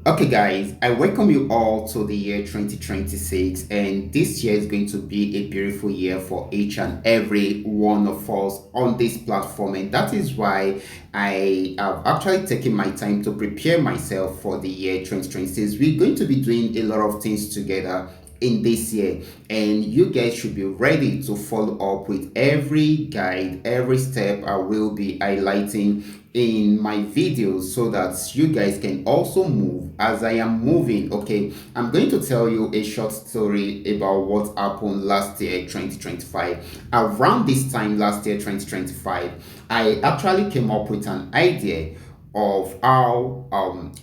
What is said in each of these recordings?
Okay, guys, I welcome you all to the year 2026, and this year is going to be a beautiful year for each and every one of us on this platform, and that is why I have actually taken my time to prepare myself for the year 2026. We're going to be doing a lot of things together in this year, and you guys should be ready to follow up with every guide, every step I will be highlighting in my videos so that you guys can also move as I am moving. Okay, I'm going to tell you a short story about what happened last year 2025. Around this time last year 2025, I actually came up with an idea of how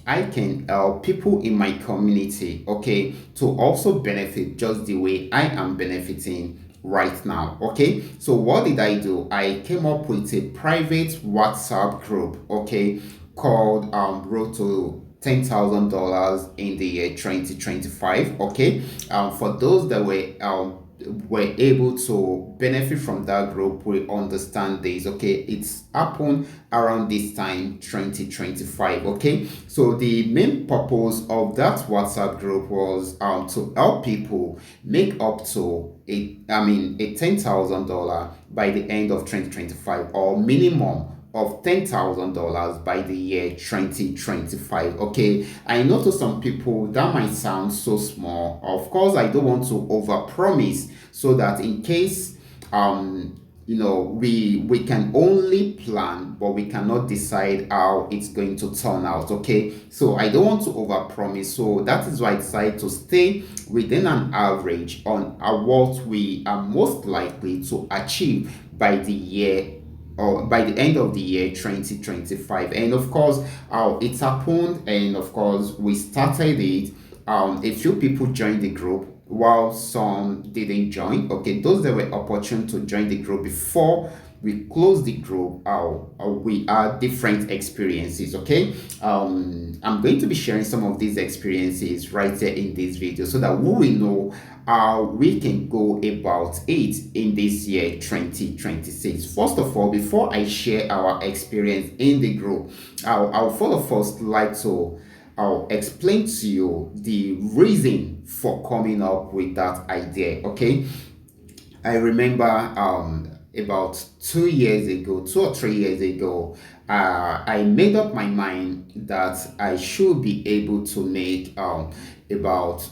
I can help people in my community, okay, to also benefit just the way I am benefiting right now. Okay, so what did I do? I came up with a private WhatsApp group, okay, called Road to $10,000 in the year 2025. Okay, for those that were able to benefit from that group will understand this. Okay, it's happened around this time 2025. Okay, so the main purpose of that WhatsApp group was to help people make up to a $10,000 by the end of 2025, or minimum of $10,000 by the year 2025. Okay, I know to some people that might sound so small. Of course, I don't want to overpromise so that in case we can only plan but we cannot decide how it's going to turn out. Okay, so I don't want to overpromise, so that is why I decided to stay within an average on what we are most likely to achieve by the year, or by the end of the year 2025. And of course, it's happened, and of course we started it. A few people joined the group while some didn't join. Okay, those that were opportune to join the group before we close the group, we had different experiences. Okay, I'm going to be sharing some of these experiences right there in this video so that we will know how we can go about it in this year 2026. First of all, before I share our experience in the group, I'll first like to I'll explain to you the reason for coming up with that idea. Okay, I remember about 2 years ago, 2 or 3 years ago, I made up my mind that I should be able to make about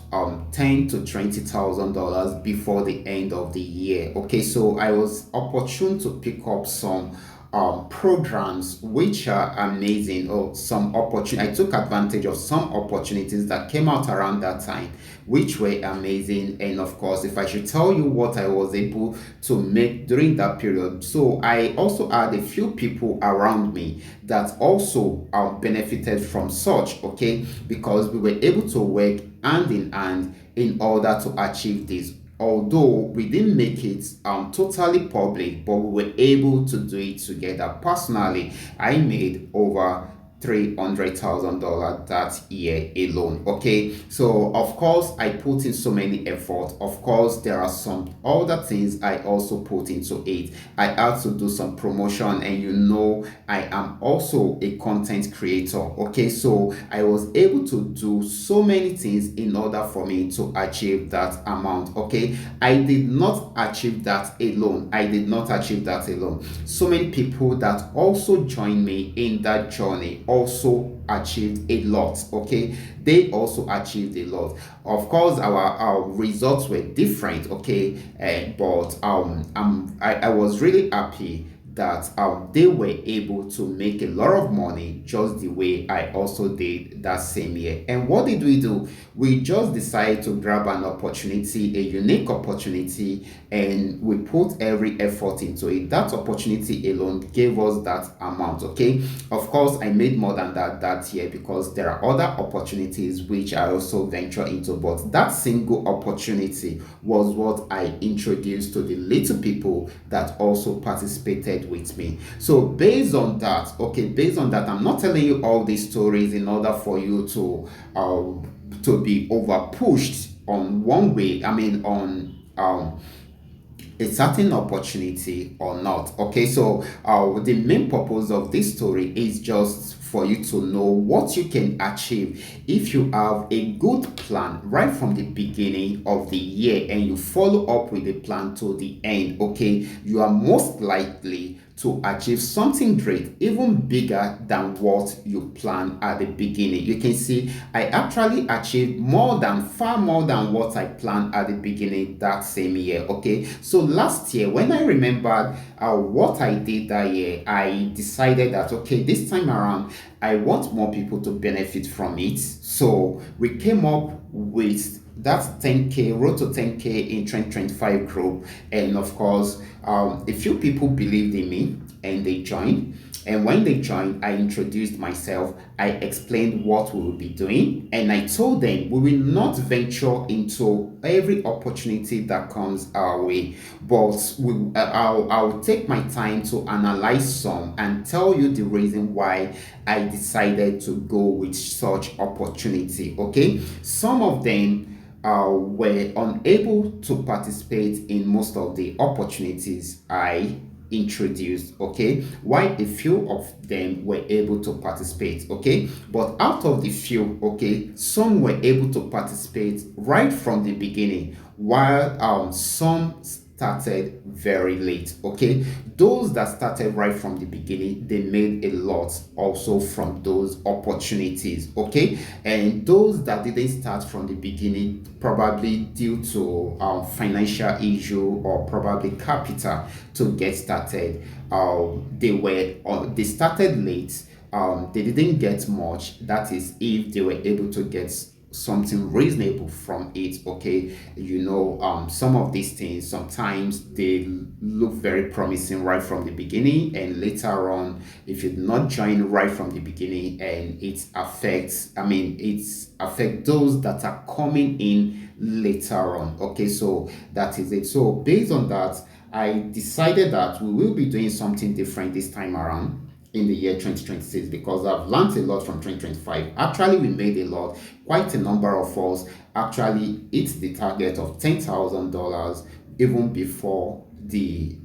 ten to $20,000 before the end of the year. Okay, so I was opportune to pick up some programs which are amazing, or some opportunity. I took advantage of some opportunities that came out around that time which were amazing. And of course, if I should tell you what I was able to make during that period, so I also had a few people around me that also benefited from such. Okay, because we were able to work hand in hand in order to achieve this. Although we didn't make it totally public, but we were able to do it together. Personally, I made over $300,000 that year alone. Okay, so of course I put in so many effort. Of course, there are some other things I also put into it. I had to do some promotion, and I am also a content creator. Okay, so I was able to do so many things in order for me to achieve that amount. Okay, I did not achieve that alone. So many people that also joined me in that journey also achieved a lot. Okay, they also achieved a lot. Of course, our results were different. Okay, but I was really happy that they were able to make a lot of money just the way I also did that same year. And what did we do? We just decided to grab an opportunity, a unique opportunity, and we put every effort into it. That opportunity alone gave us that amount. Okay, of course, I made more than that year because there are other opportunities which I also venture into, but that single opportunity was what I introduced to the little people that also participated with me. So based on that, I'm not telling you all these stories in order for you to be over pushed on one way. I mean, on a certain opportunity or not. Okay, so the main purpose of this story is just for you to know what you can achieve if you have a good plan right from the beginning of the year and you follow up with the plan to the end. Okay, you are most likely to achieve something great, even bigger than what you planned at the beginning. You can see I actually achieved far more than what I planned at the beginning that same year. Okay, so last year, when I remembered what I did that year, I decided that okay, this time around, I want more people to benefit from it. So we came up with that 10K, Road to 10K in 2025 group. And of course, a few people believed in me and they joined. And when they joined, I introduced myself. I explained what we will be doing. And I told them we will not venture into every opportunity that comes our way. But I'll take my time to analyze some and tell you the reason why I decided to go with such opportunity. Okay. Some of them were unable to participate in most of the opportunities I introduced. Okay, while a few of them were able to participate. Okay, but out of the few, okay, some were able to participate right from the beginning, while some started very late. Okay, those that started right from the beginning, they made a lot also from those opportunities. Okay, and those that didn't start from the beginning, probably due to financial issue or probably capital to get started, they started late. They didn't get much. That is, if they were able to get something reasonable from it. Okay, some of these things sometimes they look very promising right from the beginning, and later on, if you do not join right from the beginning, and it affects, those that are coming in later on. Okay, so that is it. So based on that, I decided that we will be doing something different this time around in the year 2026, because I've learned a lot from 2025. Actually, we made a lot. Quite a number of us actually hit the target of $10,000 even before the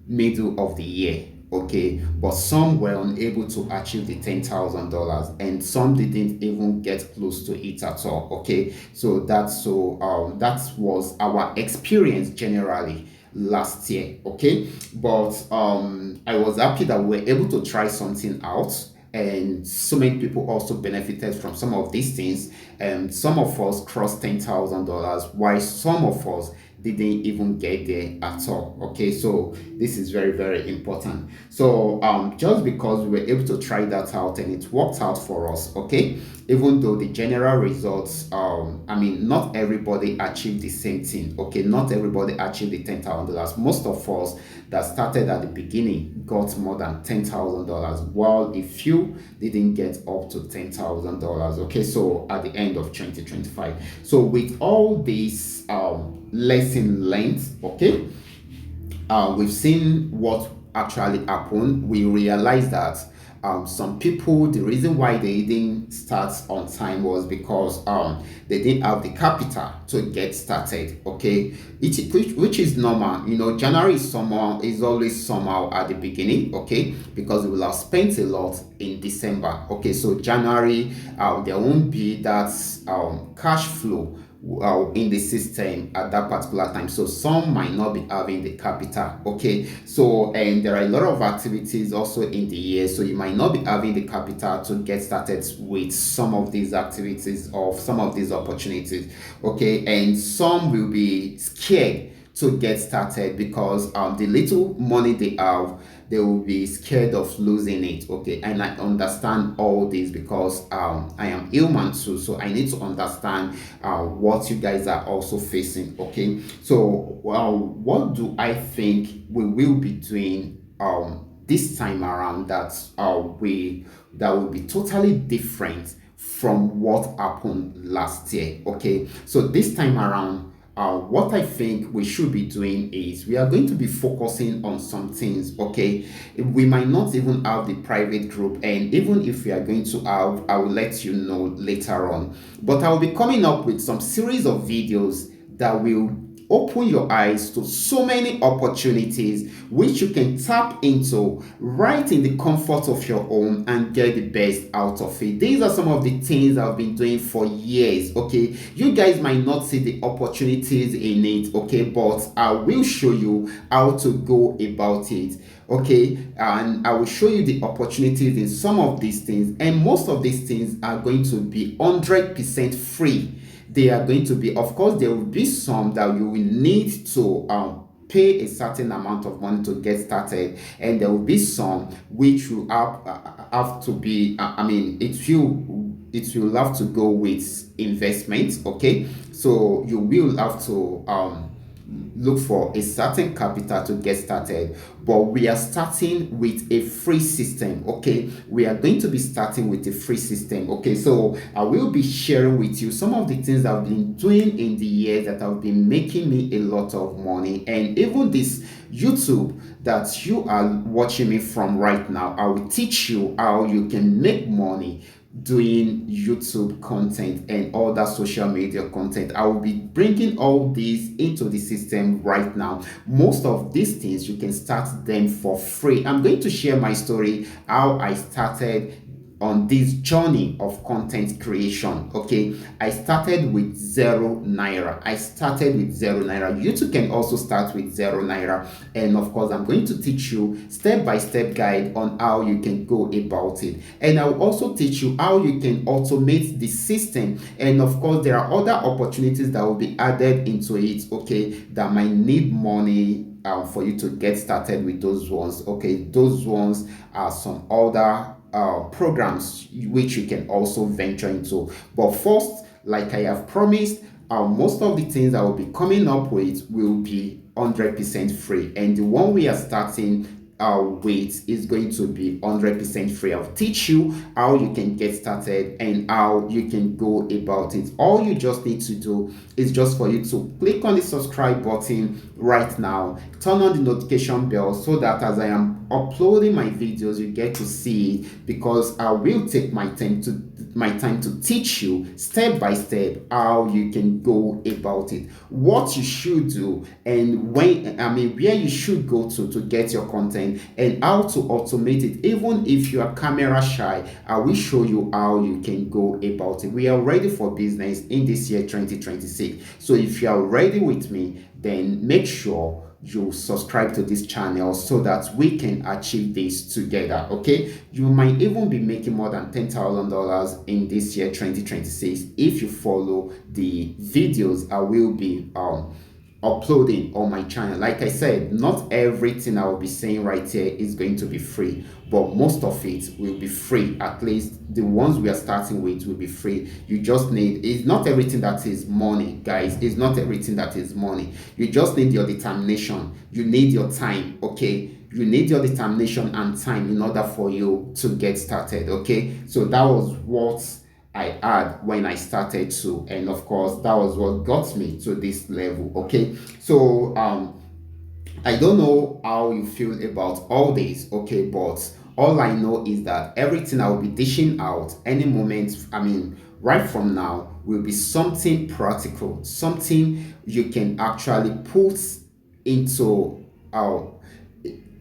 middle of the year. Okay, but some were unable to achieve the $10,000, and some didn't even get close to it at all. Okay, so that was our experience generally last year. Okay, but I was happy that we were able to try something out, and so many people also benefited from some of these things, and some of us crossed $10,000 while some of us didn't even get there at all. Okay, so this is very, very important. So just because we were able to try that out and it worked out for us. Okay, even though the general results, not everybody achieved the same thing. Okay, not everybody achieved the $10,000. Most of us that started at the beginning got more than $10,000, while a few didn't get up to $10,000. Okay, so at the end of 2025. So with all these lesson learned, okay, we've seen what actually happened. We realized that some people, the reason why they didn't start on time was because they didn't have the capital to get started. Okay, which is normal. January is always somehow at the beginning. Okay, because we will have spent a lot in December. Okay, so January, there won't be that cash flow in the system at that particular time, so some might not be having the capital. Okay, so and there are a lot of activities also in the year, so you might not be having the capital to get started with some of these activities or some of these opportunities. Okay, and some will be scared to get started because the little money they have, they will be scared of losing it. Okay, and I understand all this because I am human too, so I need to understand what you guys are also facing. Okay, so what do I think we will be doing this time around that will be totally different from what happened last year? Okay, so this time around, what I think we should be doing is we are going to be focusing on some things. Okay, we might not even have the private group, and even if we are going to have, I will let you know later on. But I will be coming up with some series of videos that will open your eyes to so many opportunities which you can tap into right in the comfort of your home and get the best out of it. These are some of the things I've been doing for years. Okay, you guys might not see the opportunities in it, okay, but I will show you how to go about it. Okay, and I will show you the opportunities in some of these things, and most of these things are going to be 100% free. They are going to be, of course, there will be some that you will need to pay a certain amount of money to get started, and there will be some which will have to be it will have to go with investment. Okay, so you will have to look for a certain capital to get started, but we are starting with a free system. Okay, we are going to be starting with a free system. Okay, so I will be sharing with you some of the things I've been doing in the years that have been making me a lot of money, and even this YouTube that you are watching me from right now, I will teach you how you can make money doing YouTube content and all that social media content. I will be bringing all these into the system right now. Most of these things you can start them for free. I'm going to share my story, how I started on this journey of content creation. Okay, I started with 0 naira. I started with 0 naira. You too can also start with 0 naira, and of course I'm going to teach you step-by-step guide on how you can go about it, and I will also teach you how you can automate the system, and of course there are other opportunities that will be added into it, okay, that might need money for you to get started with those ones. Okay, those ones are some other programs which you can also venture into. But first, like I have promised, most of the things I will be coming up with will be 100% free, and the one we are starting with is going to be 100% free. I'll teach you how you can get started and how you can go about it. All you just need to do is just for you to click on the subscribe button right now, turn on the notification bell so that as I am uploading my videos you get to see it, because I will take my time to teach you step by step how you can go about it, what you should do, and where you should go to get your content, and how to automate it. Even if you are camera shy, I will show you how you can go about it. We are ready for business in this year 2026. So if you are ready with me, then make sure you subscribe to this channel so that we can achieve this together. Okay, you might even be making more than $10,000 in this year 2026 if you follow the videos I will be uploading on my channel. Like I said, not everything I will be saying right here is going to be free, but most of it will be free. At least the ones we are starting with will be free. You just need, it's not everything that is money, guys. It's not everything that is money. You just need your determination. You need your time. Okay, you need your determination and time in order for you to get started. Okay, so that was what I had when I started to, and of course that was what got me to this level. Okay, so I don't know how you feel about all this, okay, but all I know is that everything I will be dishing out any moment, right from now, will be something practical, something you can actually put into uh,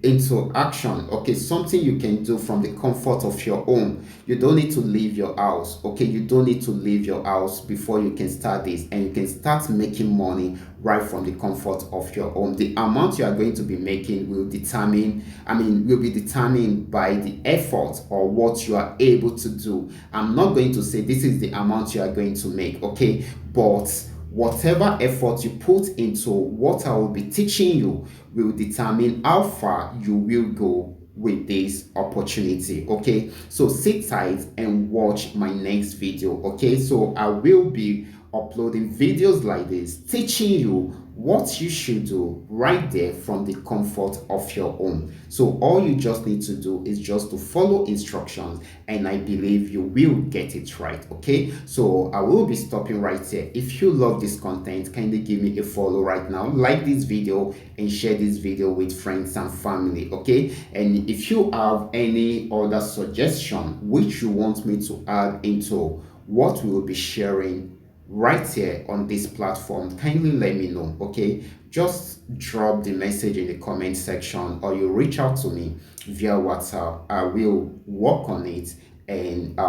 into action. Okay, something you can do from the comfort of your home. You don't need to leave your house. Okay, you don't need to leave your house before you can start this, and you can start making money right from the comfort of your home. The amount you are going to be making will be determined by the effort or what you are able to do. I'm not going to say this is the amount you are going to make, okay, but whatever effort you put into what I will be teaching you will determine how far you will go with this opportunity. Okay, so sit tight and watch my next video. Okay, so I will be uploading videos like this teaching you what you should do right there from the comfort of your home. So all you just need to do is just to follow instructions, and I believe you will get it right. Okay, so I will be stopping right here. If you love this content, kindly give me a follow right now, like this video, and share this video with friends and family. Okay, and if you have any other suggestion which you want me to add into what we will be sharing, right here on this platform, kindly let me know. Okay, just drop the message in the comment section, or you reach out to me via WhatsApp. I will work on it and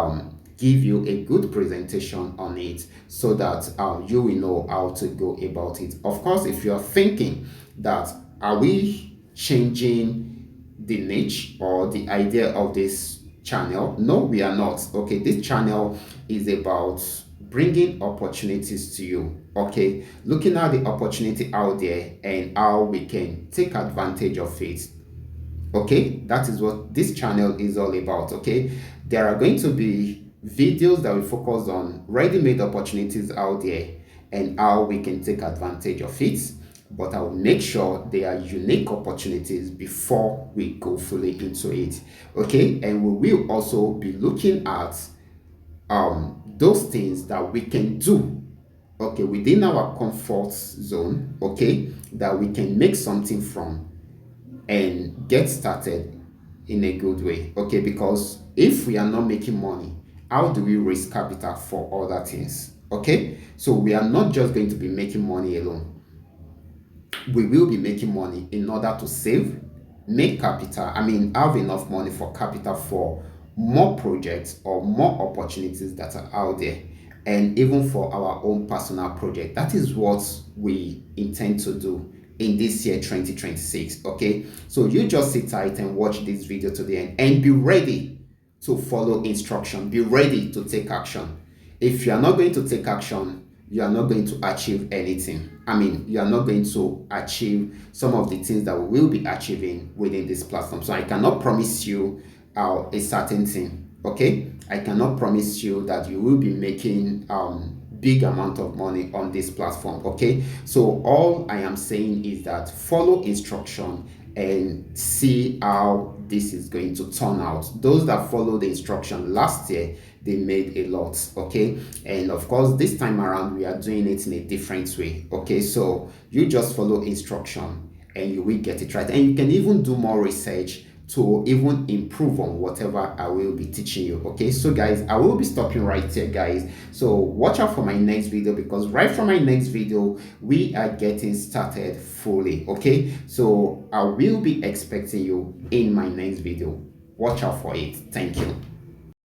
give you a good presentation on it, so that you will know how to go about it. Of course, if you are thinking that, are we changing the niche or the idea of this channel? No, we are not. Okay, this channel is about bringing opportunities to you. Okay, looking at the opportunity out there and how we can take advantage of it. Okay, that is what this channel is all about. Okay, there are going to be videos that will focus on ready-made opportunities out there and how we can take advantage of it, but I will make sure they are unique opportunities before we go fully into it. Okay, and we will also be looking at those things that we can do, okay, within our comfort zone, okay, that we can make something from and get started in a good way. Okay, because if we are not making money, how do we raise capital for other things? Okay, so we are not just going to be making money alone. We will be making money in order to save, make capital, have enough money for capital for more projects or more opportunities that are out there, and even for our own personal project. That is what we intend to do in this year 2026. Okay, so you just sit tight and watch this video to the end and be ready to follow instruction, be ready to take action. If you are not going to take action, you are not going to achieve anything. You are not going to achieve some of the things that we will be achieving within this platform. So I cannot promise you a certain thing. Okay, I cannot promise you that you will be making big amount of money on this platform. Okay, so all I am saying is that follow instruction and see how this is going to turn out. Those that followed the instruction last year, they made a lot. Okay, and of course this time around we are doing it in a different way. Okay, so you just follow instruction and you will get it right, and you can even do more research to even improve on whatever I will be teaching you. Okay, so guys, I will be stopping right here, guys. So watch out for my next video, because right from my next video we are getting started fully. Okay, so I will be expecting you in my next video. Watch out for it. Thank you.